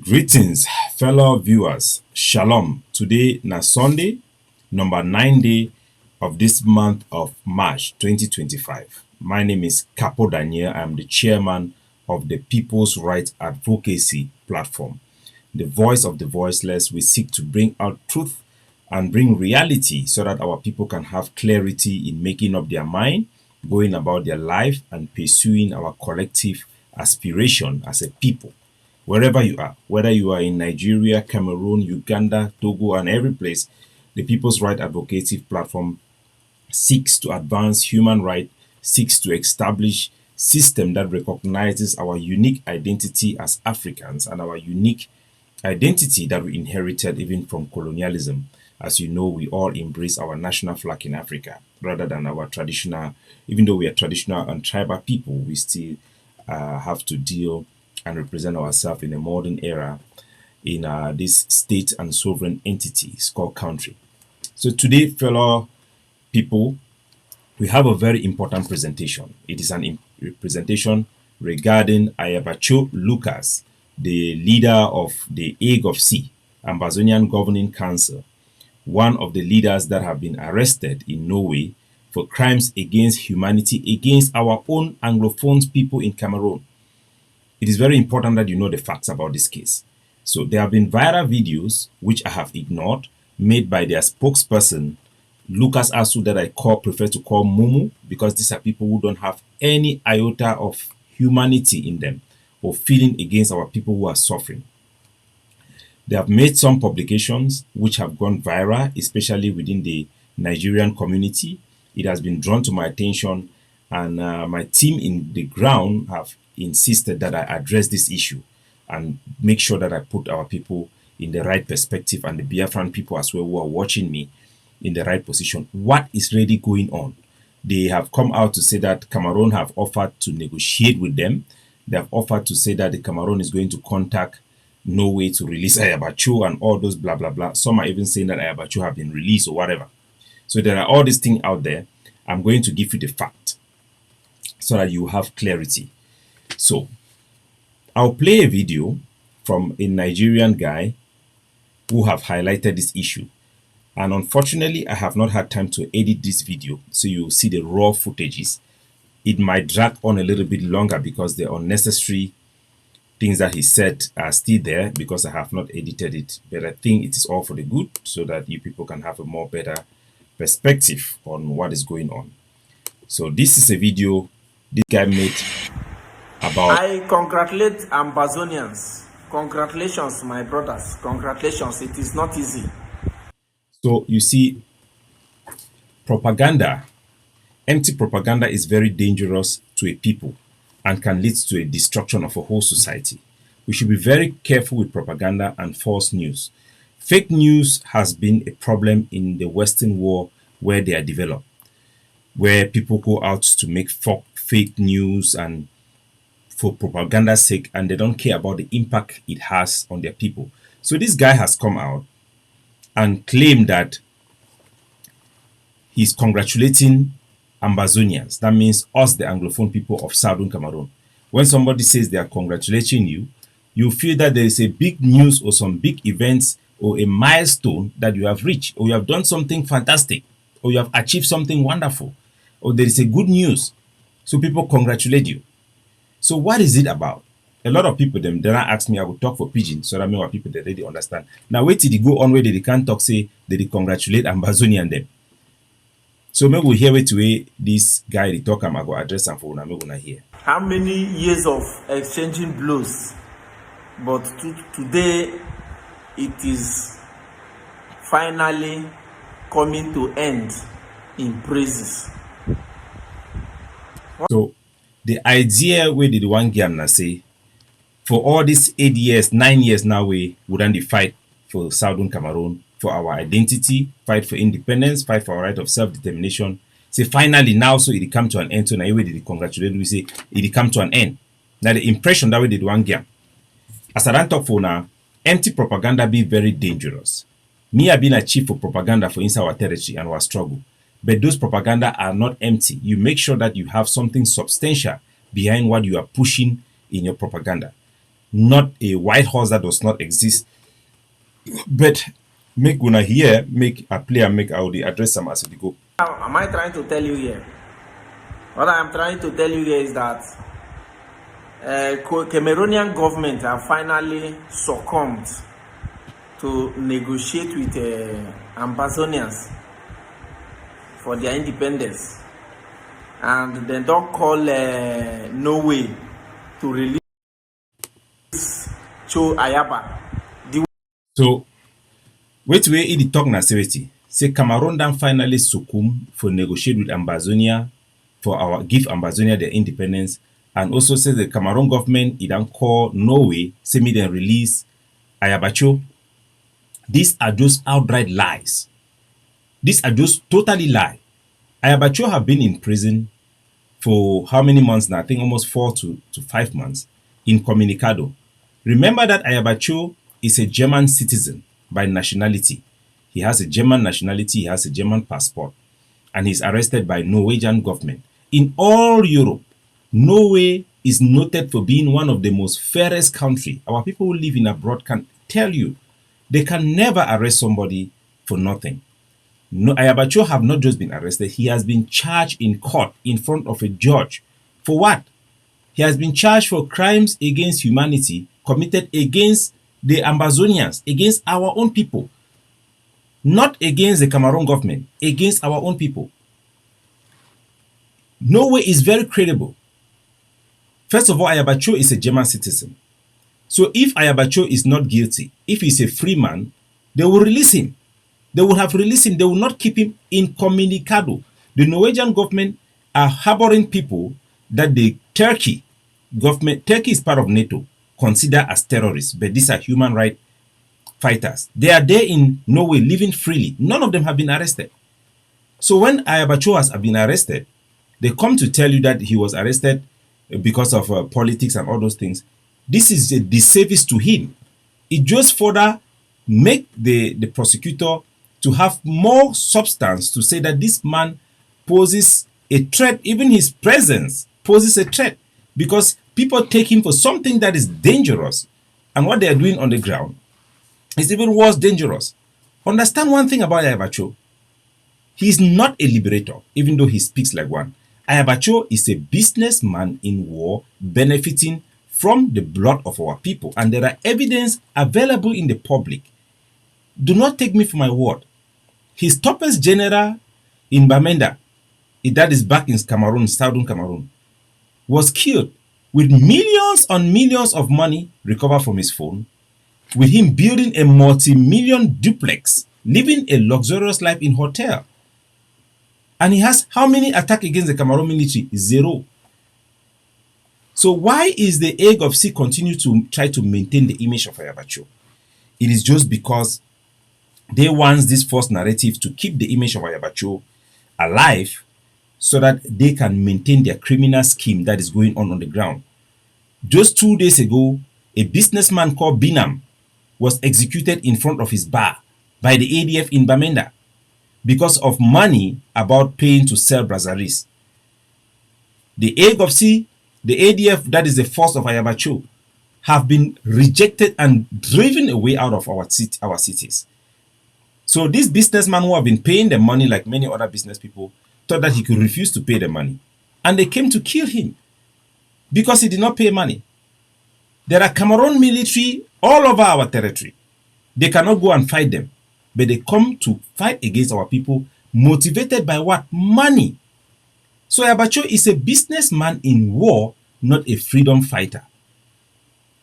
Greetings, fellow viewers. Shalom. Today na Sunday, number 9 day of this month of March 2025. My name is Capo Daniel. I'm the chairman of the People's Rights Advocacy Platform. The voice of the voiceless. We seek to bring out truth and bring reality so that our people can have clarity in making up their mind, going about their life, and pursuing our collective aspiration as a people. Wherever you are, whether you are in Nigeria, Cameroon, Uganda, Togo, and every place, the People's Right Advocacy Platform seeks to advance human rights, seeks to establish system that recognizes our unique identity as Africans and our unique identity that we inherited even from colonialism. As you know, we all embrace our national flag in Africa rather than our traditional, even though we are traditional and tribal people, we still have to deal and represent ourselves in a modern era in this state and sovereign entities called country. So today, fellow people, we have a very important presentation. It is presentation regarding Ayaba Cho Lucas, the leader of the Ague of Sea, Ambazonian Governing Council, one of the leaders that have been arrested in Norway for crimes against humanity against our own Anglophone people in Cameroon. It is very important that you know the facts about this case. So there have been viral videos, which I have ignored, made by their spokesperson, Lucas Asu, that I prefer to call Mumu, because these are people who don't have any iota of humanity in them or feeling against our people who are suffering. They have made some publications which have gone viral, especially within the Nigerian community. It has been drawn to my attention, and my team in the ground have insisted that I address this issue and make sure that I put our people in the right perspective and the Biafran people as well who are watching me in the right position. What is really going on? They have come out to say that Cameroon have offered to negotiate with them. They have offered to say that the Cameroon is going to contact Norway to release Ayaba Cho and all those blah, blah, blah. Some are even saying that Ayaba Cho have been released or whatever. So there are all these things out there. I'm going to give you the fact so that you have clarity. So I'll play a video from a Nigerian guy who have highlighted this issue. And unfortunately, I have not had time to edit this video, so you'll see the raw footages. It might drag on a little bit longer because the unnecessary things that he said are still there because I have not edited it. But I think it is all for the good so that you people can have a more better perspective on what is going on. So this is a video this guy made about... I congratulate Ambazonians. Congratulations, my brothers. Congratulations. It is not easy. So you see, propaganda, empty propaganda is very dangerous to a people and can lead to a destruction of a whole society. We should be very careful with propaganda and false news. Fake news has been a problem in the Western world where they are developed, where people go out to make fake news and for propaganda's sake, and they don't care about the impact it has on their people. So this guy has come out and claimed that he's congratulating Ambazonians. That means us, the Anglophone people of Southern Cameroon. When somebody says they are congratulating you, you feel that there is a big news or some big events or a milestone that you have reached, or you have done something fantastic, or you have achieved something wonderful, or there is a good news. So people congratulate you. So what is it about? A lot of people then ask me, I will talk for pidgin, so that means what people they really understand. Now wait till they go on where they can't talk, say they congratulate Ambazonia and them. So maybe we hear it way this guy they talk, I'm going to address and for now we're gonna hear. How many years of exchanging blows? But today it is finally coming to end in praises. So the idea where did one game say for all these 8 years, 9 years now, we wouldn't fight for Southern Cameroon, for our identity, fight for independence, fight for our right of self-determination. Say finally now, so it come to an end. So now we did congratulate, we say it come to an end. Now the impression that we did one game. As I don't talk for now, empty propaganda be very dangerous. Me have been a chief for propaganda for inside our territory and our struggle. But those propaganda are not empty. You make sure that you have something substantial behind what you are pushing in your propaganda. not a white horse that does not exist. But make una here, make a play and make out the address some as we go. Now, am I trying to tell you here? What I am trying to tell you here is that Cameroonian government have finally succumbed to negotiate with Ambazonians for their independence, and they don't call Norway to release Cho Ayaba. So, wait where it talk na serity. Say Cameroon dan finally succumb for negotiate with Ambazonia for our give Ambazonia their independence, and also say the Cameroon government it dan call Norway say me then release Ayaba Cho. These are just outright lies. These are just totally lie. Ayaba Cho have been in prison for how many months now? I think almost 4 to 5 months in Comunicado. Remember that Ayaba Cho is a German citizen by nationality. He has a German nationality, he has a German passport, and he's arrested by Norwegian government. In all Europe, Norway is noted for being one of the most fairest country. Our people who live in abroad can tell you they can never arrest somebody for nothing. No, Ayaba Cho have not just been arrested, he has been charged in court in front of a judge. For what? He has been charged for crimes against humanity committed against the Ambazonians, against our own people. Not against the Cameroon government, against our own people. Norway is very credible. First of all, Ayaba Cho is a German citizen. So if Ayaba Cho is not guilty, if he's a free man, they will release him. They would have released him. They will not keep him incommunicado. The Norwegian government are harboring people that the Turkey government, Turkey is part of NATO, consider as terrorists, but these are human rights fighters. They are there in Norway living freely. None of them have been arrested. So when Ayaba Cho has been arrested, they come to tell you that he was arrested because of politics and all those things. This is a disservice to him. It just further make the prosecutor to have more substance to say that this man poses a threat. Even his presence poses a threat because people take him for something that is dangerous, and what they are doing on the ground is even worse dangerous. Understand one thing about Ayaba Cho. He is not a liberator, even though he speaks like one. Ayaba Cho is a businessman in war benefiting from the blood of our people, and there are evidence available in the public. Do not take me for my word. His toughest general in Bamenda, that is back in Cameroon, southern Cameroon, was killed with millions on millions of money recovered from his phone, with him building a multi-million duplex, living a luxurious life in hotel. And he has how many attacks against the Cameroon military? 0. So why is the egg of sea continue to try to maintain the image of Ayaba Cho? It is just because they want this false narrative to keep the image of Ayaba Cho alive so that they can maintain their criminal scheme that is going on the ground. Just 2 days ago, a businessman called Binam was executed in front of his bar by the ADF in Bamenda because of money about paying to sell brasseries. The egg of sea, the ADF, that is the force of Ayaba Cho, have been rejected and driven away out of our cities. So this businessman who have been paying the money like many other business people thought that he could refuse to pay the money. And they came to kill him because he did not pay money. There are Cameroon military all over our territory. They cannot go and fight them, but they come to fight against our people motivated by what? Money. So Ayaba Cho is a businessman in war, not a freedom fighter.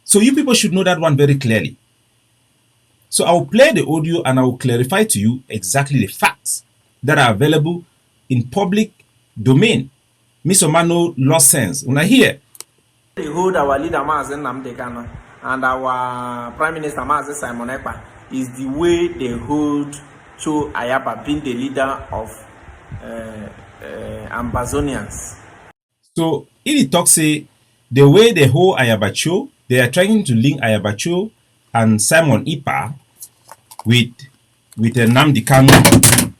So you people should know that one very clearly. So I will play the audio and I will clarify to you exactly the facts that are available in public domain. Mr. Mano lost sense. When I hear They hold our leader Mazen Namdekano and our Prime Minister Mazen Simon Ekpa is the way they hold Cho Ayaba being the leader of Ambazonians. So it talks say the way they hold Ayaba Cho, they are trying to link Ayaba Cho and Simon Ekpa with Nnamdi Kanu.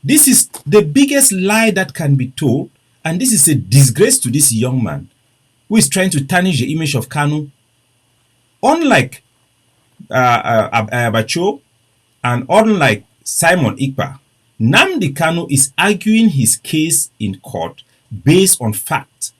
This is the biggest lie that can be told, and this is a disgrace to this young man who is trying to tarnish the image of Kanu. Unlike Ayaba Cho and unlike Simon Ekpa, Nnamdi Kanu is arguing his case in court based on fact.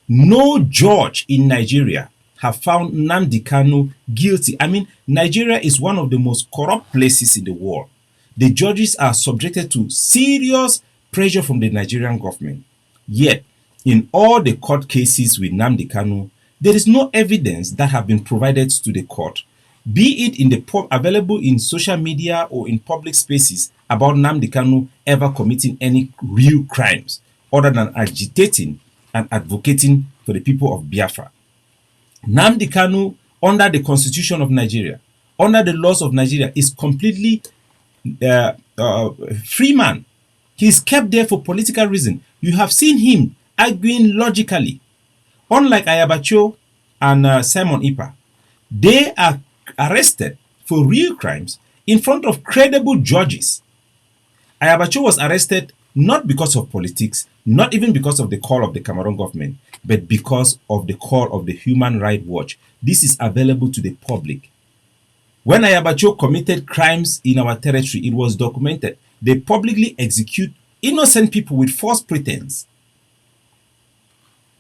No judge in Nigeria have found Nnamdi Kanu guilty. I mean, Nigeria is one of the most corrupt places in the world. The judges are subjected to serious pressure from the Nigerian government. Yet, in all the court cases with Nnamdi Kanu, there is no evidence that have been provided to the court, be it in the available in social media or in public spaces, about Nnamdi Kanu ever committing any real crimes other than agitating and advocating for the people of Biafra. Nnamdi Kanu, under the constitution of Nigeria, under the laws of Nigeria, is completely free man. He is kept there for political reason. You have seen him arguing logically. Unlike Ayaba Cho and Simon Ekpa, they are arrested for real crimes in front of credible judges. Ayaba Cho was arrested not because of politics, not even because of the call of the Cameroon government, but because of the call of the Human Rights Watch. This is available to the public. When Ayaba Cho committed crimes in our territory, it was documented. They publicly execute innocent people with false pretense.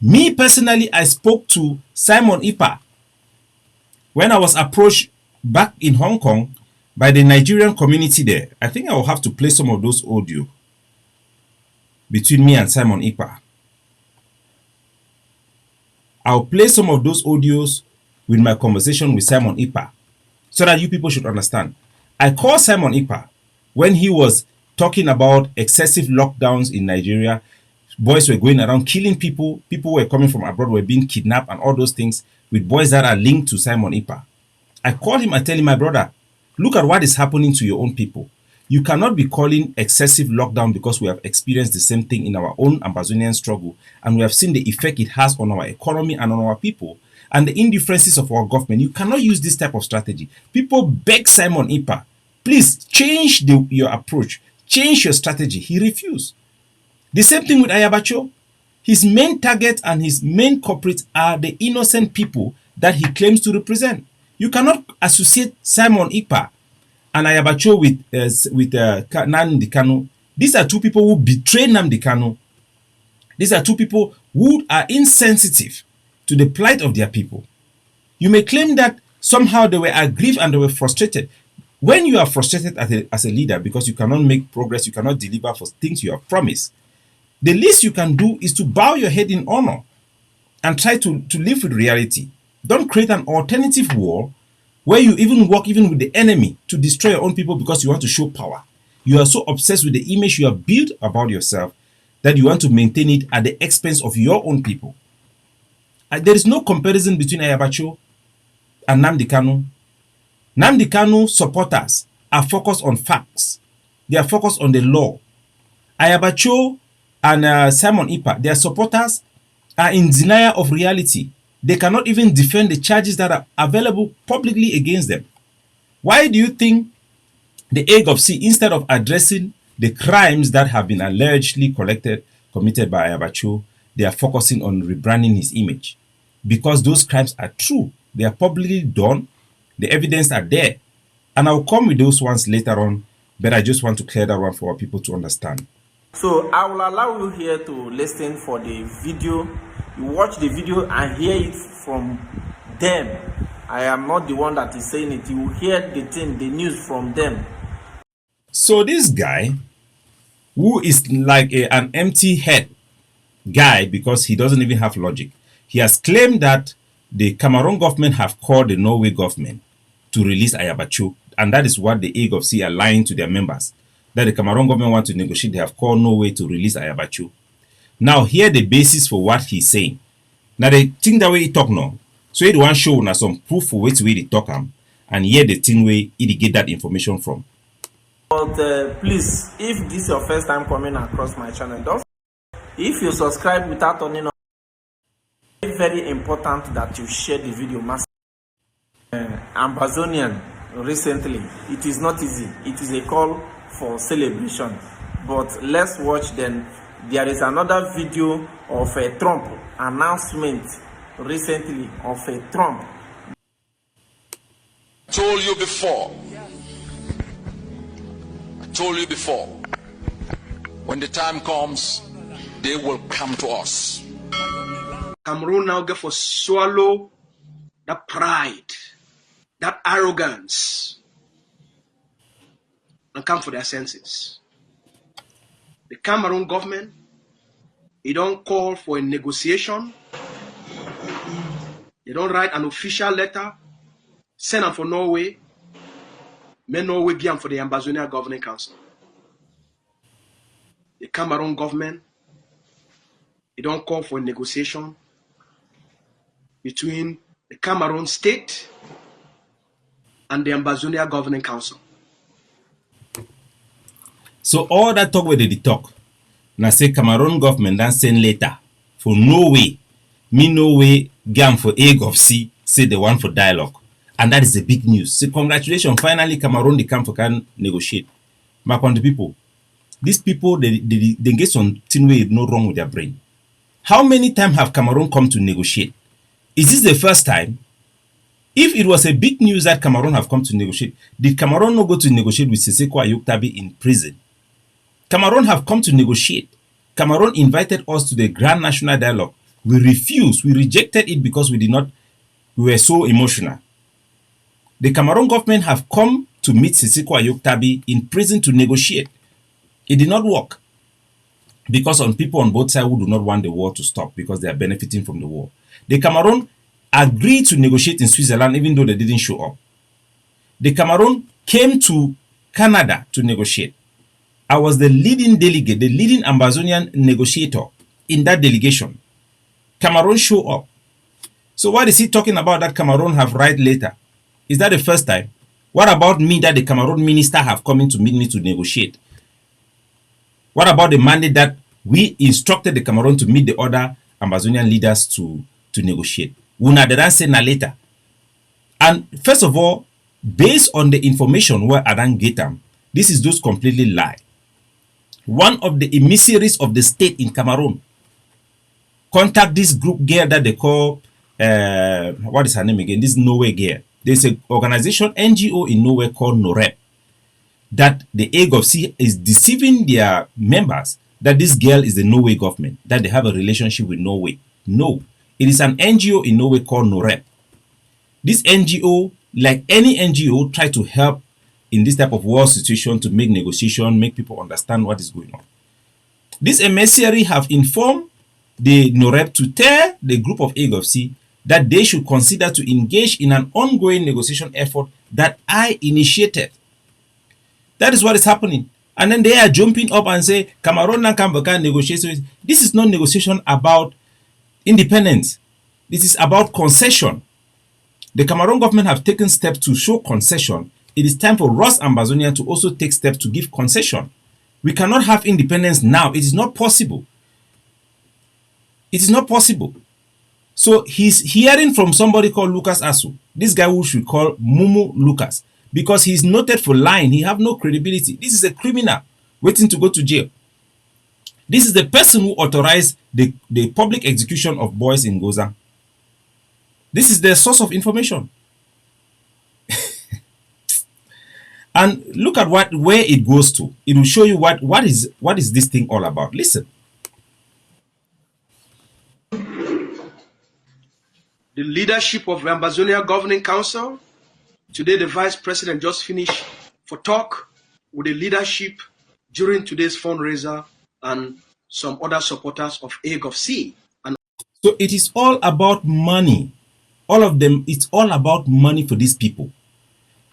Me personally, I spoke to Simon Ekpa when I was approached back in Hong Kong by the Nigerian community there. I think I will have to play some of those audio between me and Simon Ekpa. I'll play some of those audios with my conversation with Simon Ekpa so that you people should understand. I called Simon Ekpa when he was talking about excessive lockdowns in Nigeria. Boys were going around killing people. People were coming from abroad, were being kidnapped and all those things, with boys that are linked to Simon Ekpa. I called him and tell him, my brother, look at what is happening to your own people. You cannot be calling excessive lockdown because we have experienced the same thing in our own Ambazonian struggle, and we have seen the effect it has on our economy and on our people and the indifferences of our government. You cannot use this type of strategy. People beg Simon Ekpa, please change your approach, change your strategy. He refused. The same thing with Ayaba Cho. His main target and his main culprits are the innocent people that he claims to represent. You cannot associate Simon Ekpa and Ayaba Cho with Nnamdi Kanu. These are two people who betray Nnamdi Kanu. These are two people who are insensitive to the plight of their people. You may claim that somehow they were aggrieved and they were frustrated. When you are frustrated as a leader because you cannot make progress, you cannot deliver for things you have promised, the least you can do is to bow your head in honor and try to live with reality. Don't create an alternative war where you even work even with the enemy to destroy your own people because you want to show power. You are so obsessed with the image you have built about yourself that you want to maintain it at the expense of your own people. There is no comparison between Ayaba Cho and Nnamdi Kanu. Nnamdi Kanu supporters are focused on facts. They are focused on the law. Ayaba Cho and Simon Ekpa, their supporters are in denial of reality. They cannot even defend the charges that are available publicly against them. Why do you think the AGOC, instead of addressing the crimes that have been allegedly committed by Ayaba Cho, they are focusing on rebranding his image? Because those crimes are true. They are publicly done. The evidence are there. And I'll come with those ones later on, but I just want to clear that one for our people to understand. So I will allow you here to listen for the video. You watch the video and hear it from them. I am not the one that is saying it. You will hear the news from them. So this guy, who is like an empty head guy because he doesn't even have logic, he has claimed that the Cameroon government have called the Norway government to release Ayaba Cho, and that is what the AGOC are lying to their members. That the Cameroon government want to negotiate, they have called Norway to release Ayaba Cho. Now, here the basis for what he's saying. Now, they think that way he talk now. So, he want show now some proof for which way they talk him, and here the thing where he get that information from. But please, if this is your first time coming across my channel, if you subscribe without turning on, it's very important that you share the video. Ambazonian recently, it is not easy. It is a call for celebration, but let's watch. Then there is another video of a Trump announcement recently of a Trump. told you before. I told you before. When the time comes, they will come to us. Cameroon now get for swallow that pride, that arrogance, and come for their senses. The Cameroon government, it don't call for a negotiation. They don't write an official letter, send them for Norway, make Norway give them for the Ambazonia Governing Council. The Cameroon government, it don't call for a negotiation between the Cameroon state and the Ambazonia Governing Council. So all that talk where they talk, now say Cameroon government then send letter for Norway, me Norway gam for egg of C, say the one for dialogue. And that is the big news. So congratulations, finally Cameroon they come for can negotiate. Back on the people. These people they get something way no wrong with their brain. How many times have Cameroon come to negotiate? Is this the first time? If it was a big news that Cameroon have come to negotiate, did Cameroon not go to negotiate with Siseko Ayoktabi in prison? Cameroon have come to negotiate. Cameroon invited us to the Grand National Dialogue. We refused. We rejected it because we were so emotional. The Cameroon government have come to meet Siseko Ayoktabi in prison to negotiate. It did not work because on people on both sides who do not want the war to stop because they are benefiting from the war. The Cameroon agreed to negotiate in Switzerland even though they didn't show up. The Cameroon came to Canada to negotiate. I was the leading delegate, the leading Ambazonian negotiator in that delegation. Cameroon show up. So what is he talking about that Cameroon have write later? Is that the first time? What about me that the Cameroon minister have come in to meet me to negotiate? What about the mandate that we instructed the Cameroon to meet the other Ambazonian leaders to negotiate? Una didn't say na later. And first of all, based on the information where I don't get them, this is just completely lie. One of the emissaries of the state in Cameroon contact this group girl that they call, what is her name again? This Norway girl. There's an organization, NGO in Norway called NOREP, that the AGOC is deceiving their members that this girl is the Norway government, that they have a relationship with Norway. No, it is an NGO in Norway called NOREP. This NGO, like any NGO, try to help in this type of war situation to make negotiation, make people understand what is going on. This emissary have informed the NOREP to tell the group of AGOC that they should consider to engage in an ongoing negotiation effort that I initiated. That is what is happening. And then they are jumping up and say, Cameroon and Cameroon negotiate. This is not negotiation about independence. This is about concession. The Cameroon government have taken steps to show concession. It is time for Ross Ambazonia to also take steps to give concession. We cannot have independence now. It is not possible. It is not possible. So he's hearing from somebody called Lucas Asu, this guy who should call Mumu Lucas, because he's noted for lying. He have no credibility. This is a criminal waiting to go to jail. This is the person who authorized the public execution of boys in Goza. This is the source of information. And look at where it goes to. It will show you what is this thing all about. Listen. The leadership of the Ambazonia Governing Council. Today, the Vice President just finished for talk with the leadership during today's fundraiser and some other supporters of AGOC. And so it is all about money. All of them, it's all about money for these people.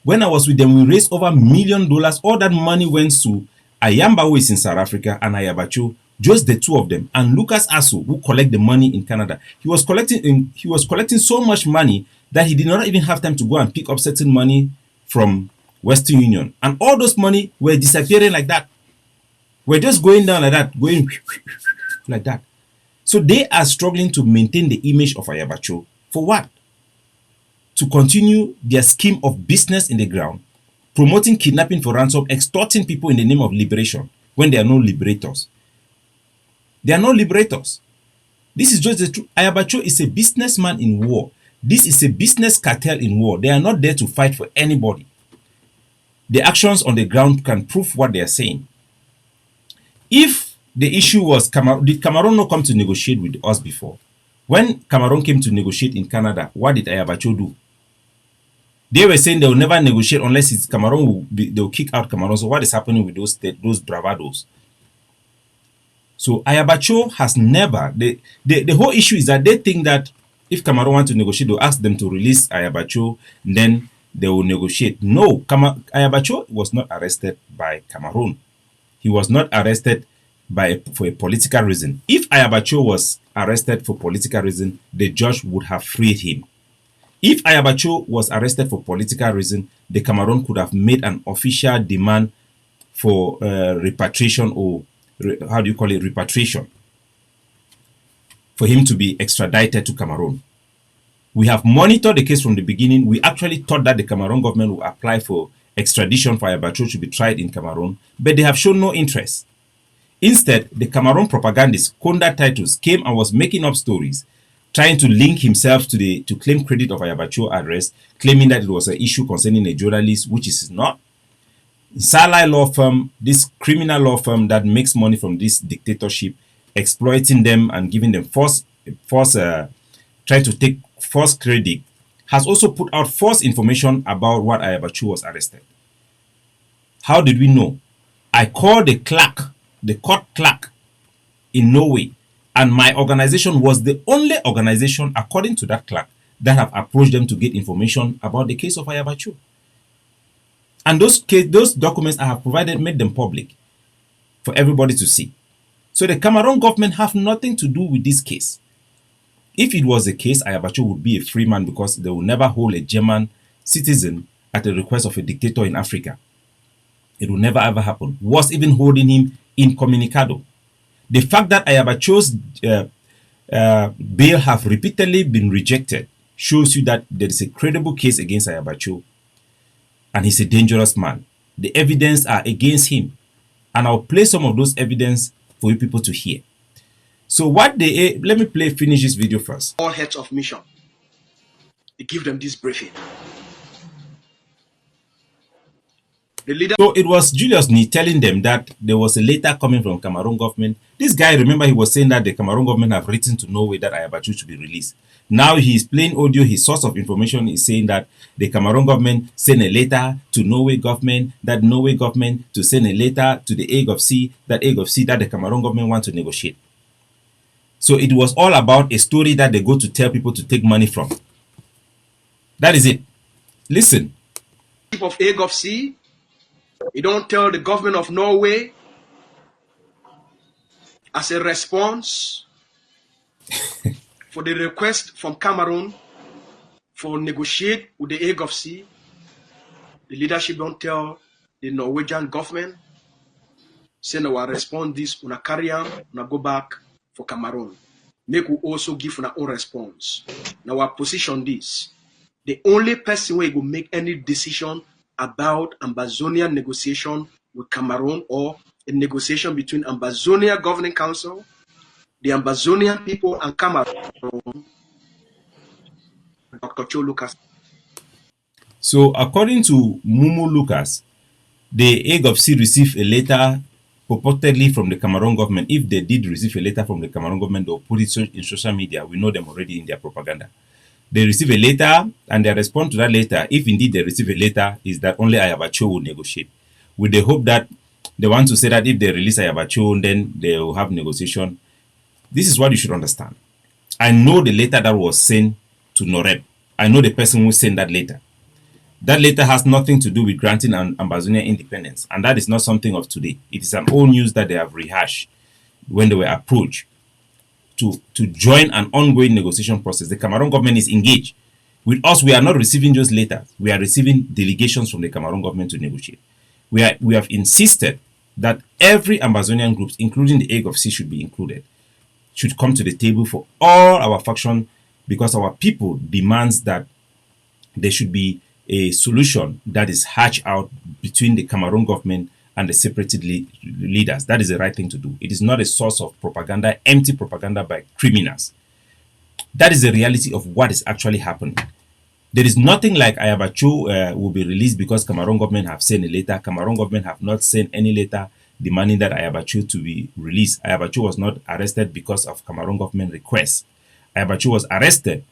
When I was with them, we raised over $1 million. All that money went to Ayamba, who is in South Africa, and Ayaba Cho, just the two of them. And Lucas Asu, who collect the money in Canada. He was collecting so much money that he did not even have time to go and pick up certain money from Western Union. And all those money were disappearing like that. We're just going down like that, going like that. So they are struggling to maintain the image of Ayaba Cho. For what? To continue their scheme of business in the ground, promoting kidnapping for ransom, extorting people in the name of liberation when there are no liberators. There are no liberators. This is just the truth. Ayaba Cho is a businessman in war. This is a business cartel in war. They are not there to fight for anybody. The actions on the ground can prove what they are saying. If the issue was Cameroon, did Cameroon not come to negotiate with us before? When Cameroon came to negotiate in Canada, what did Ayaba Cho do? They were saying they will never negotiate unless it's Cameroon they will kick out Cameroon. So what is happening with those bravados? So Ayaba Cho has never, the whole issue is that they think that if Cameroon want to negotiate, they'll ask them to release Ayaba Cho, then they will negotiate. No, Ayaba Cho was not arrested by Cameroon. He was not arrested for a political reason. If Ayaba Cho was arrested for political reason, the judge would have freed him. If Ayaba Cho was arrested for political reason, the Cameroon could have made an official demand for repatriation, or how do you call it, repatriation, for him to be extradited to Cameroon. We have monitored the case from the beginning. We actually thought that the Cameroon government would apply for extradition for Ayaba Cho to be tried in Cameroon, but they have shown no interest. Instead, the Cameroon propagandist Konda Titus came and was making up stories, trying to link himself to claim credit of Ayaba Cho arrest, claiming that it was an issue concerning a journalist, which is not. Salai law firm, this criminal law firm that makes money from this dictatorship, exploiting them and giving them trying to take false credit, has also put out false information about what Ayaba Cho was arrested. How did we know? I called the court clerk in Norway, and my organization was the only organization, according to that clerk, that have approached them to get information about the case of Ayaba Cho. And those documents I have provided made them public for everybody to see. So the Cameroon government have nothing to do with this case. If it was the case, Ayaba Cho would be a free man, because they will never hold a German citizen at the request of a dictator in Africa. It will never ever happen. Was even holding him incommunicado. The fact that Ayaba Cho's bail have repeatedly been rejected shows you that there is a credible case against Ayaba Cho, and he's a dangerous man. The evidence are against him, and I'll play some of those evidence for you people to hear. So let me finish this video first. All heads of mission, they give them this briefing. The leader. So it was Julius Nee telling them that there was a letter coming from Cameroon government. This guy, remember, he was saying that the Cameroon government have written to Norway that Ayaba Cho should be released. Now he's playing audio. His source of information is saying that the Cameroon government sent a letter to Norway government, that Norway government to send a letter to the Hague of Sea, that the Cameroon government want to negotiate. So it was all about a story that they go to tell people to take money from. That is it. Listen. Chief of Hague of Sea, you don't tell the government of Norway as a response for the request from Cameroon for negotiate with the Hague of Sea. The leadership don't tell the Norwegian government, say no, I respond this, una carry on, una go back for Cameroon. Make we also give our own response. Now our position this. The only person who will make any decision about Ambazonia negotiation with Cameroon, or a negotiation between Ambazonia Governing Council, the Ambazonian people, and Cameroon, Dr. Cho Lucas. So according to Mumu Lucas, the Hague of Sea received a letter purportedly from the Cameroon government. If they did receive a letter from the Cameroon government, they'll put it in social media. We know them already in their propaganda. They receive a letter, and they respond to that letter. If indeed they receive a letter, is that only Ayaba Cho will negotiate. With the hope that they want to say that if they release Ayaba Cho, then they will have negotiation. This is what you should understand. I know the letter that was sent to Noreb. I know the person who sent that letter. That letter has nothing to do with granting an Ambazonia independence, and that is not something of today. It is an old news that they have rehashed when they were approached to join an ongoing negotiation process. The Cameroon government is engaged. With us, we are not receiving just letters. We are receiving delegations from the Cameroon government to negotiate. We have insisted that every Ambazonian groups, including the Hague of Sea, should be included, should come to the table for all our faction, because our people demands that there should be a solution that is hatched out between the Cameroon government and the separatist leaders. That is the right thing to do. It is not a source of propaganda, empty propaganda by criminals. That is the reality of what is actually happening. There is nothing like Ayaba Cho will be released because Cameroon government have sent a letter. Cameroon government have not sent any letter demanding that Ayaba Cho to be released. Ayaba Cho was not arrested because of Cameroon government request. Ayaba Cho was arrested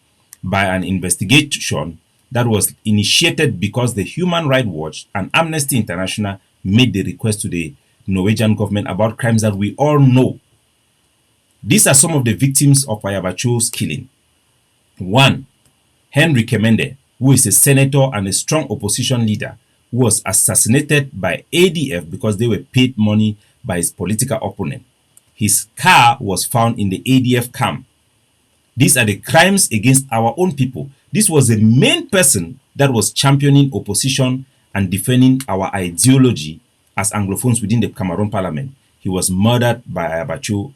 by an investigation that was initiated because the Human Rights Watch and Amnesty International made the request to the Norwegian government about crimes that we all know. These are some of the victims of Ayaba Cho's killing. One, Henry Kemende, who is a senator and a strong opposition leader, who was assassinated by ADF because they were paid money by his political opponent. His car was found in the ADF camp. These are the crimes against our own people. This was the main person that was championing opposition and defending our ideology as Anglophones within the Cameroon parliament. He was murdered by Ayaba Cho,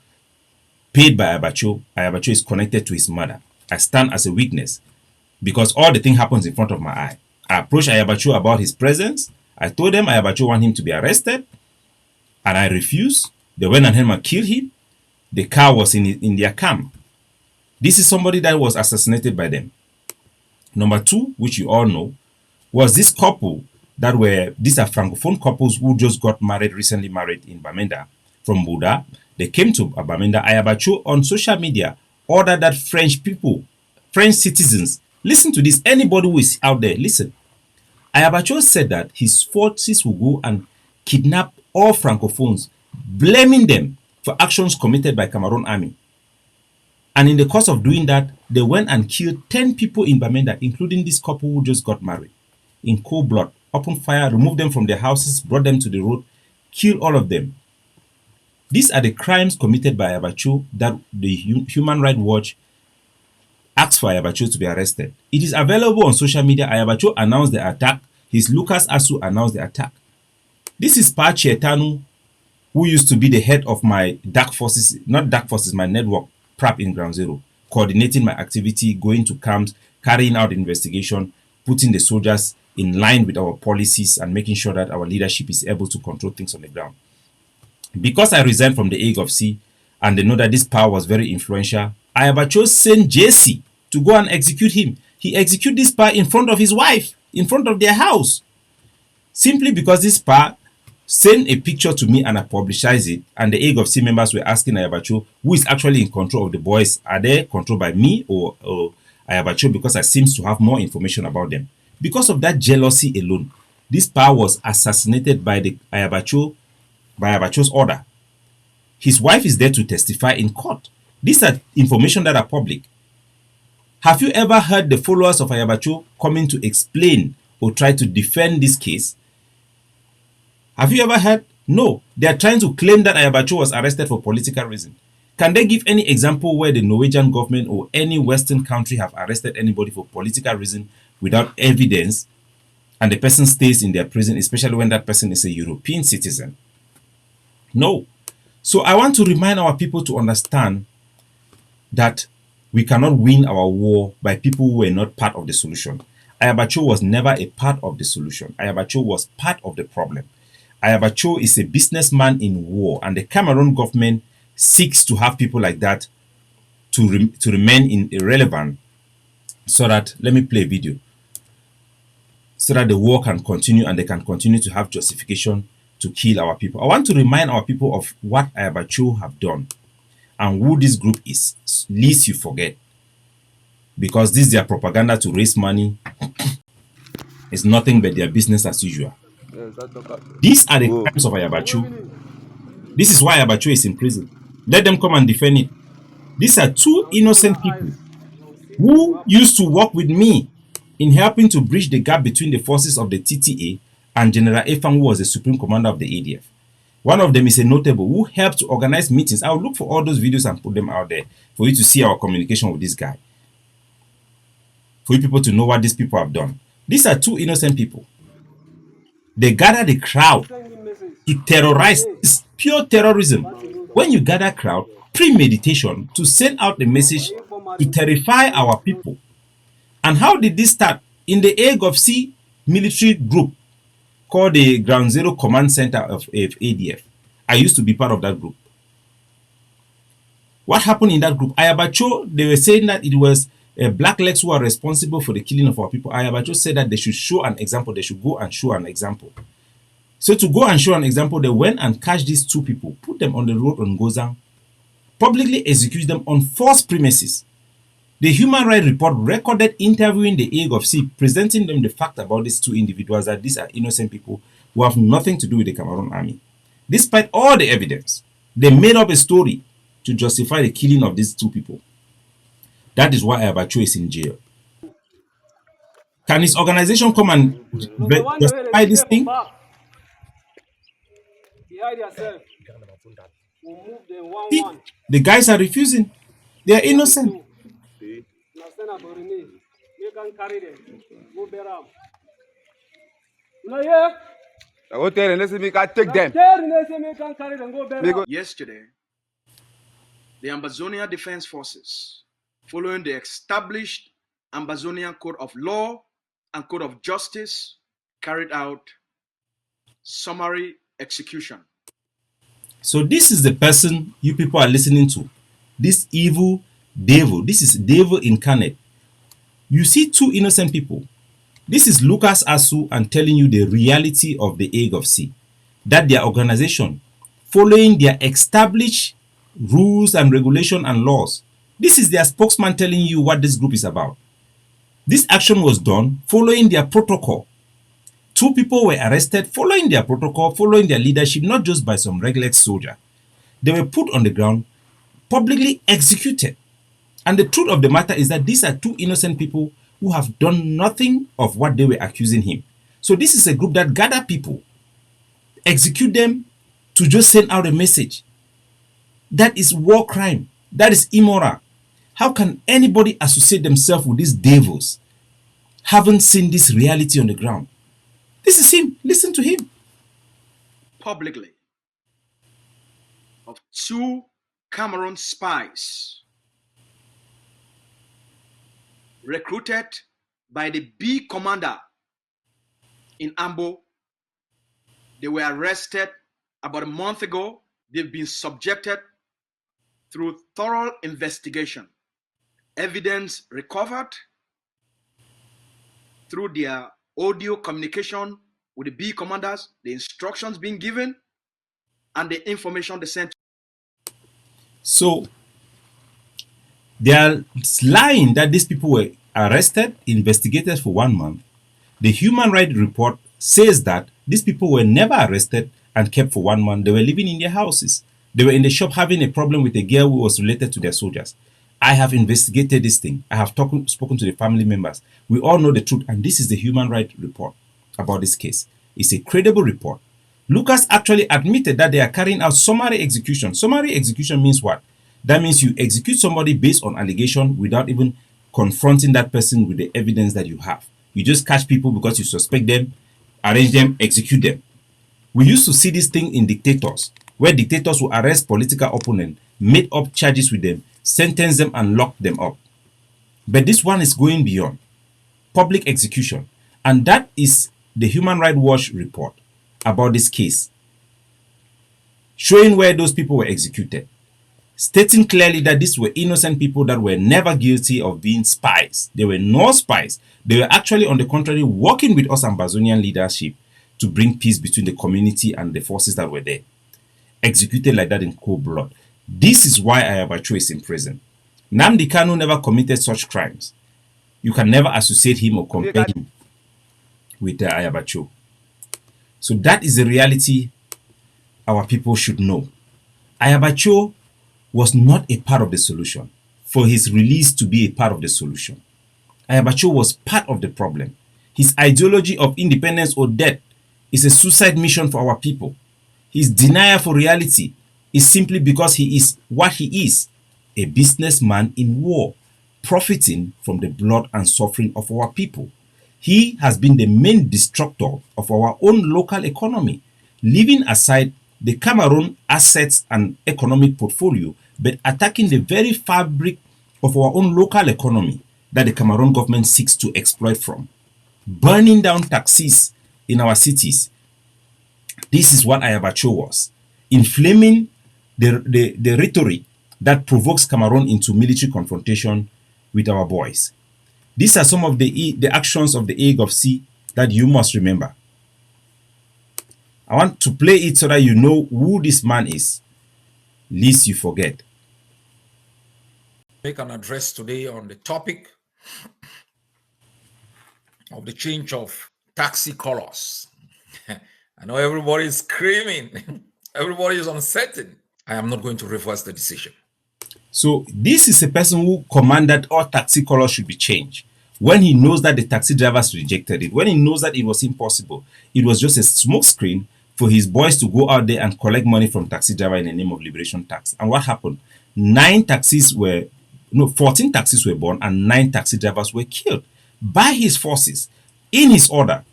paid by Ayaba Cho. Ayaba Cho is connected to his murder. I stand as a witness because all the thing happens in front of my eye. I approached Ayaba Cho about his presence. I told them Ayaba Cho want him to be arrested, and I refused. They went and and killed him. The car was in their camp. This is somebody that was assassinated by them. Number two, which you all know, was this couple that were, these are Francophone couples who just got married, recently married in Bamenda from Buda. They came to Bamenda. Ayaba Cho on social media ordered that French people, French citizens, listen to this, anybody who is out there, listen. Ayaba Cho said that his forces will go and kidnap all Francophones, blaming them for actions committed by Cameroon army. And in the course of doing that, they went and killed 10 people in Bamenda, including this couple who just got married, in cold blood, opened fire, removed them from their houses, brought them to the road, killed all of them. These are the crimes committed by Ayaba Cho that the Human Rights Watch asked for Ayaba Cho to be arrested. It is available on social media. Ayaba Cho announced the attack. His Lucas Asu announced the attack. This is Pa Chietanu, who used to be the head of my dark forces, not dark forces, my network, PRAP in Ground Zero, coordinating my activity, going to camps, carrying out investigation, putting the soldiers in line with our policies and making sure that our leadership is able to control things on the ground. Because I resigned from the Hague of Sea and they know that this power was very influential, Ayaba Cho sent JC to go and execute him. He executed this power in front of his wife, in front of their house. Simply because this power sent a picture to me and I publicized it, and the Hague of Sea members were asking Ayaba Cho, who is actually in control of the boys, are they controlled by me or Ayaba Cho, because I seems to have more information about them. Because of that jealousy alone, this power was assassinated by the Ayaba Cho's order. His wife is there to testify in court. These are information that are public. Have you ever heard the followers of Ayaba Cho coming to explain or try to defend this case? Have you ever heard? No. They are trying to claim that Ayaba Cho was arrested for political reason. Can they give any example where the Norwegian government or any Western country have arrested anybody for political reason without evidence and the person stays in their prison, especially when that person is a European citizen? No. So I want to remind our people to understand that we cannot win our war by people who were not part of the solution. Ayaba Cho was never a part of the solution. Ayaba Cho was part of the problem. Ayaba Cho is a businessman in war, and the Cameroon government seeks to have people like that to remain irrelevant, so that, let me play a video, so that the war can continue and they can continue to have justification to kill our people. I want to remind our people of what Ayaba Cho have done and who this group is, lest you forget. Because this is their propaganda to raise money. It's nothing but their business as usual. These are the crimes of Ayaba Cho. This is why Ayaba Cho is in prison. Let them come and defend it. These are two innocent people who used to work with me in helping to bridge the gap between the forces of the TTA and General Efang, who was the supreme commander of the ADF. One of them is a notable who helped to organize meetings. I'll look for all those videos and put them out there for you to see our communication with this guy, for you people to know what these people have done. These are two innocent people. They gather the crowd to terrorize. It's pure terrorism. When you gather crowd, premeditation to send out a message to terrify our people. And how did this start? In the Hague of Sea military group called the Ground Zero Command Center of ADF. I used to be part of that group. What happened in that group? Ayaba Cho, they were saying that it was black legs who are responsible for the killing of our people. Ayaba Cho said that they should show an example. They should go and show an example. So to go and show an example, they went and catch these two people, put them on the road on Gozang, publicly execute them on false premises. The Human Rights Report recorded interviewing the AIG of C, presenting them the fact about these two individuals, that these are innocent people who have nothing to do with the Cameroon army. Despite all the evidence, they made up a story to justify the killing of these two people. That is why Ayaba Cho is in jail. Can his organization come and justify this thing? See, the guys are refusing. They are innocent. Take them. Yesterday, the Ambazonia Defense Forces, following the established Ambazonian Code of Law and Code of Justice, carried out summary execution. So this is the person you people are listening to. This evil devil. This is devil incarnate. You see two innocent people. This is Lucas Asu and telling you the reality of the AIG of C. That their organization, following their established rules and regulation and laws. This is their spokesman telling you what this group is about. This action was done following their protocol. Two people were arrested following their protocol, following their leadership, not just by some regular soldier. They were put on the ground, publicly executed. And the truth of the matter is that these are two innocent people who have done nothing of what they were accusing him. So this is a group that gather people, execute them to just send out a message. That is war crime. That is immoral. How can anybody associate themselves with these devils, haven't seen this reality on the ground? This is him. Listen to him. Publicly, of two Cameroon spies recruited by the B commander in Ambo. They were arrested about a month ago. They've been subjected through thorough investigation. Evidence recovered through their audio communication with the B commanders, the instructions being given, and the information they sent. So they are lying that these people were arrested, investigated for 1 month. The Human Rights Report says that these people were never arrested and kept for 1 month. They were living in their houses. They were in the shop having a problem with a girl who was related to their soldiers. I have investigated this thing. I have spoken to the family members. We all know the truth, and this is the Human Rights Report about this case. It's a credible report. Lucas actually admitted that they are carrying out summary execution. Summary execution means what? That means you execute somebody based on allegation without even confronting that person with the evidence that you have. You just catch people because you suspect them, arrange them, execute them. We used to see this thing in dictators, where dictators will arrest political opponents, made up charges with them, sentence them and lock them up. But this one is going beyond public execution. And that is the Human Rights Watch report about this case, showing where those people were executed, stating clearly that these were innocent people that were never guilty of being spies. They were no spies. They were actually, on the contrary, working with us Ambazonian leadership to bring peace between the community and the forces that were there. Executed like that in cold blood. This is why Ayaba Cho is in prison. Nnamdi Kanu never committed such crimes. You can never associate him or compare him with Ayaba Cho. So that is the reality our people should know. Ayaba Cho was not a part of the solution. For his release to be a part of the solution, Ayaba Cho was part of the problem. His ideology of independence or death is a suicide mission for our people. His denial for reality is simply because he is what he is, a businessman in war, profiting from the blood and suffering of our people. He has been the main destructor of our own local economy, leaving aside the Cameroon assets and economic portfolio, but attacking the very fabric of our own local economy that the Cameroon government seeks to exploit from, burning down taxis in our cities. This is what Ayaba Cho was, inflaming the rhetoric that provokes Cameroon into military confrontation with our boys. These are some of the actions of the Egg of Sea that you must remember. I want to play it so that you know who this man is, lest you forget. Make an address today on the topic of the change of taxi colors. I know everybody is screaming. Everybody is uncertain. I am not going to reverse the decision. So this is a person who commanded all taxi colors should be changed. When he knows that the taxi drivers rejected it, when he knows that it was impossible, it was just a smoke screen for his boys to go out there and collect money from taxi driver in the name of liberation tax. And what happened? 14 taxis were burned and 9 taxi drivers were killed by his forces in his order.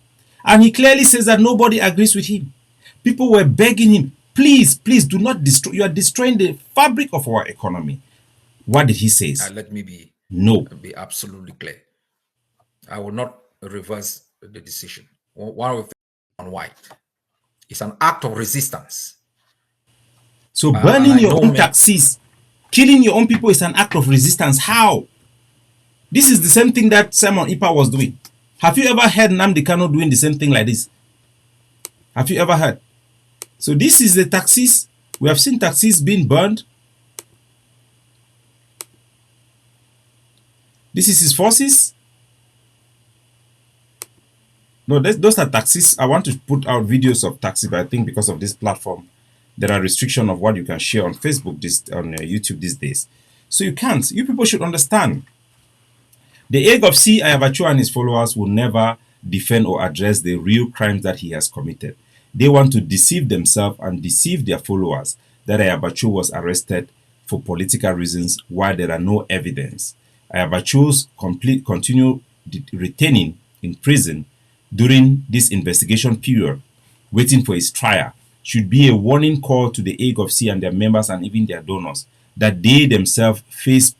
And he clearly says that nobody agrees with him. People were begging him, please, please do not destroy. You are destroying the fabric of our economy. What did he say? Let me be absolutely clear. I will not reverse the decision. One of on white. It's an act of resistance. So burning your own taxis, killing your own people is an act of resistance. How? This is the same thing that Simon Ipa was doing. Have you ever heard Nnamdi Kanu doing the same thing like this? Have you ever heard? So this is the taxis. We have seen taxis being burned. This is his forces. No, those are taxis. I want to put out videos of taxi, but I think because of this platform, there are restrictions of what you can share on Facebook, on YouTube these days. So you can't. You people should understand. The Egg of Sea, Ayaba Cho and his followers will never defend or address the real crimes that he has committed. They want to deceive themselves and deceive their followers that Ayaba Cho was arrested for political reasons while there are no evidence. Ayaba Cho's continue retaining in prison during this investigation period, waiting for his trial, should be a warning call to the Egg of Sea and their members and even their donors that they themselves face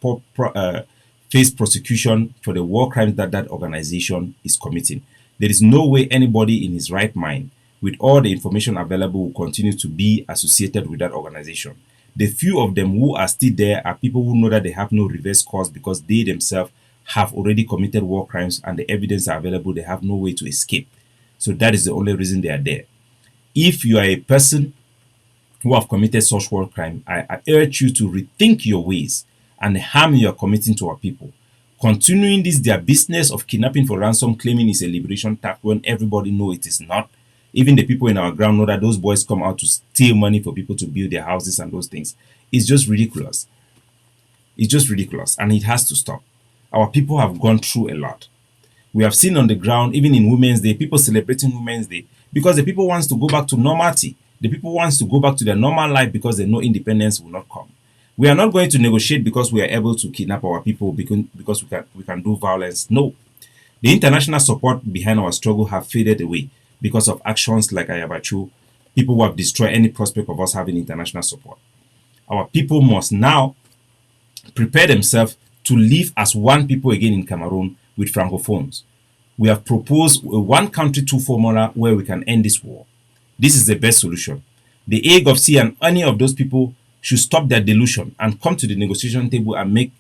prosecution for the war crimes that that organization is committing. There is no way anybody in his right mind, with all the information available, will continue to be associated with that organization. The few of them who are still there are people who know that they have no reverse course because they themselves have already committed war crimes and the evidence are available. They have no way to escape. So that is the only reason they are there. If you are a person who have committed such war crime, I urge you to rethink your ways and the harm you are committing to our people. Continuing this their business of kidnapping for ransom, claiming it's a liberation tax when everybody knows it is not. Even the people in our ground know that those boys come out to steal money for people to build their houses and those things. It's just ridiculous. It's just ridiculous and it has to stop. Our people have gone through a lot. We have seen on the ground, even in Women's Day, people celebrating Women's Day because the people wants to go back to normality. The people wants to go back to their normal life because they know independence will not come. We are not going to negotiate because we are able to kidnap our people because we can do violence. No. The international support behind our struggle have faded away because of actions like Ayaba Cho, people who have destroyed any prospect of us having international support. Our people must now prepare themselves to live as one people again in Cameroon with Francophones. We have proposed a one country, two formula where we can end this war. This is the best solution. The Egg of Sea and any of those people should stop their delusion and come to the negotiation table and make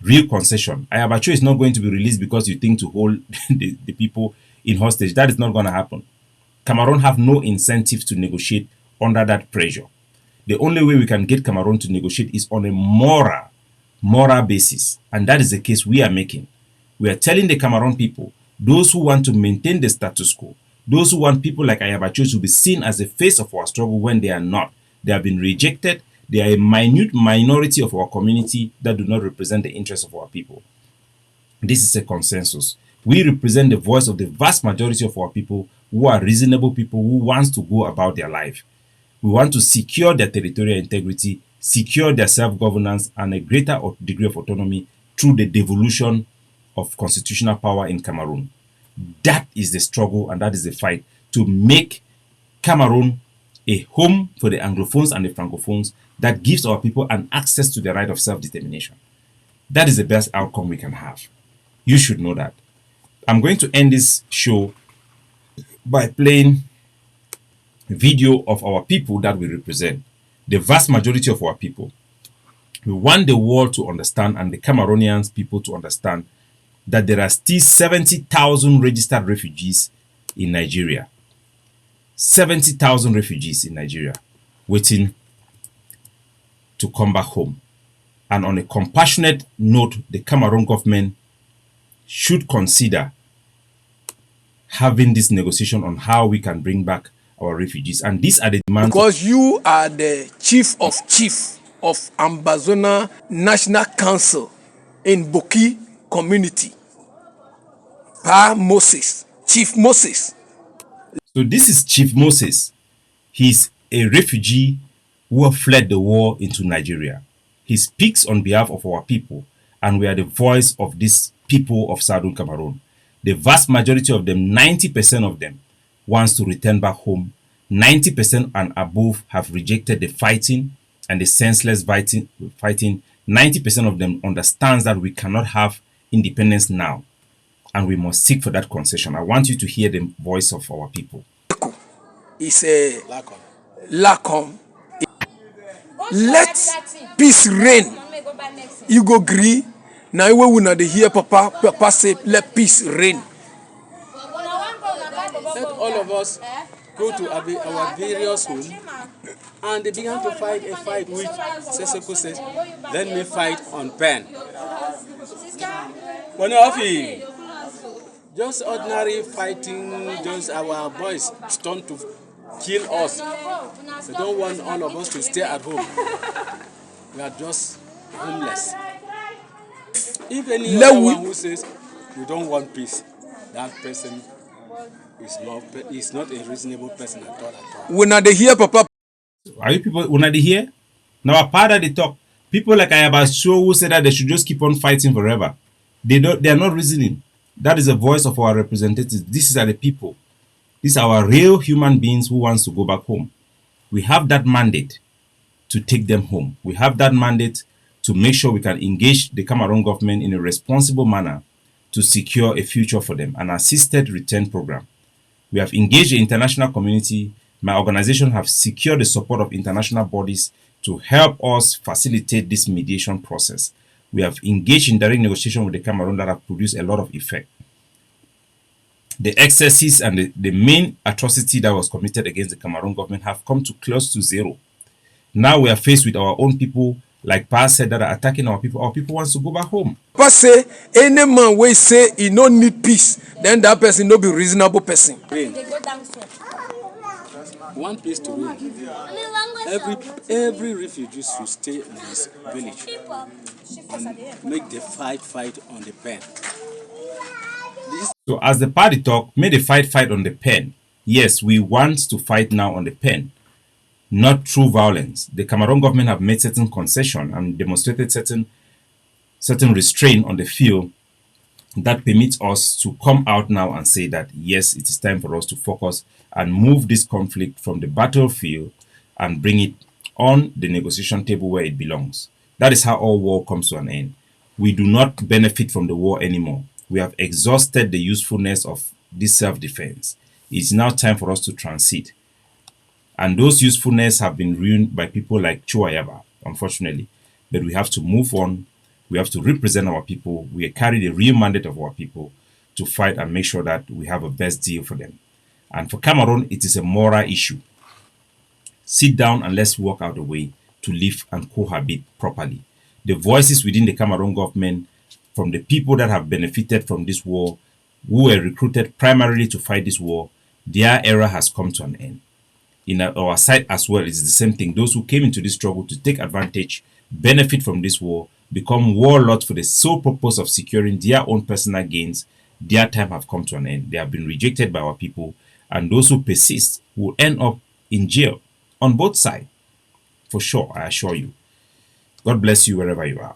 real concession. Ayaba Cho is not going to be released because you think to hold the people in hostage. That is not going to happen. Cameroon have no incentive to negotiate under that pressure. The only way we can get Cameroon to negotiate is on a moral basis. And that is the case we are making. We are telling the Cameroon people, those who want to maintain the status quo, those who want people like Ayaba Cho to be seen as the face of our struggle when they are not. They have been rejected. They are a minute minority of our community that do not represent the interests of our people. This is a consensus. We represent the voice of the vast majority of our people who are reasonable people who want to go about their life. We want to secure their territorial integrity, secure their self-governance and a greater degree of autonomy through the devolution of constitutional power in Cameroon. That is the struggle and that is the fight to make Cameroon a home for the Anglophones and the Francophones that gives our people an access to the right of self-determination. That is the best outcome we can have. You should know that. I'm going to end this show by playing a video of our people that we represent, the vast majority of our people. We want the world to understand and the Cameroonians people to understand that there are still 70,000 registered refugees in Nigeria. 70,000 refugees in Nigeria waiting to come back home. And on a compassionate note, the Cameroon government should consider having this negotiation on how we can bring back our refugees. And these are the demands. Because you are the chief of Ambazonia National Council in Boki community. Pa Moses, Chief Moses. So this is Chief Moses. He's a refugee who have fled the war into Nigeria. He speaks on behalf of our people, and we are the voice of these people of Southern Cameroon. The vast majority of them, 90% of them, wants to return back home. 90% and above have rejected the fighting and the senseless fighting. 90% of them understands that we cannot have independence now, and we must seek for that concession. I want you to hear the voice of our people. It's a Lacom. Let peace reign. You go agree. Now we will not hear Papa say let peace reign. Let all of us go to our various homes, and they began to fight a fight which Seseko says, let me fight on pen. Just ordinary fighting, just our boys stone to kill us. They don't want all of us to stay at home. We are just homeless. If any other one who says we don't want peace, that person is not a reasonable person at all. When are they here, Papa? Are you people when are they here? Now, part of the talk, people like Ayaba Cho who say that they should just keep on fighting forever. They are not reasoning. That is the voice of our representatives. These are the people. These are our real human beings who wants to go back home. We have that mandate to take them home. We have that mandate to make sure we can engage the Cameroon government in a responsible manner to secure a future for them, an assisted return program. We have engaged the international community. My organization have secured the support of international bodies to help us facilitate this mediation process. We have engaged in direct negotiation with the Cameroon that have produced a lot of effect. The excesses and the main atrocity that was committed against the Cameroon government have come to close to zero. Now we are faced with our own people, like Pa said, that are attacking our people. Our people wants to go back home. Pa say, any man will say he no need peace, then that person no be reasonable person. Want peace to reign. Every refugee should stay in his village and make the fight on the pen. So as the party talk, may the fight on the pen. Yes, we want to fight now on the pen, not through violence. The Cameroon government have made certain concession and demonstrated certain restraint on the field that permits us to come out now and say that yes, it is time for us to focus and move this conflict from the battlefield and bring it on the negotiation table where it belongs. That is how all war comes to an end. We do not benefit from the war anymore. We have exhausted the usefulness of this self-defense. It's now time for us to transit. And those usefulness have been ruined by people like Cho Ayaba, unfortunately. But we have to move on. We have to represent our people. We carry the real mandate of our people to fight and make sure that we have a best deal for them. And for Cameroon, it is a moral issue. Sit down and let's work out a way to live and cohabit properly. The voices within the Cameroon government from the people that have benefited from this war, who were recruited primarily to fight this war, their era has come to an end. In our side as well, it's the same thing. Those who came into this struggle to take advantage, benefit from this war, become warlords for the sole purpose of securing their own personal gains, their time have come to an end. They have been rejected by our people, and those who persist will end up in jail on both sides. For sure, I assure you. God bless you wherever you are.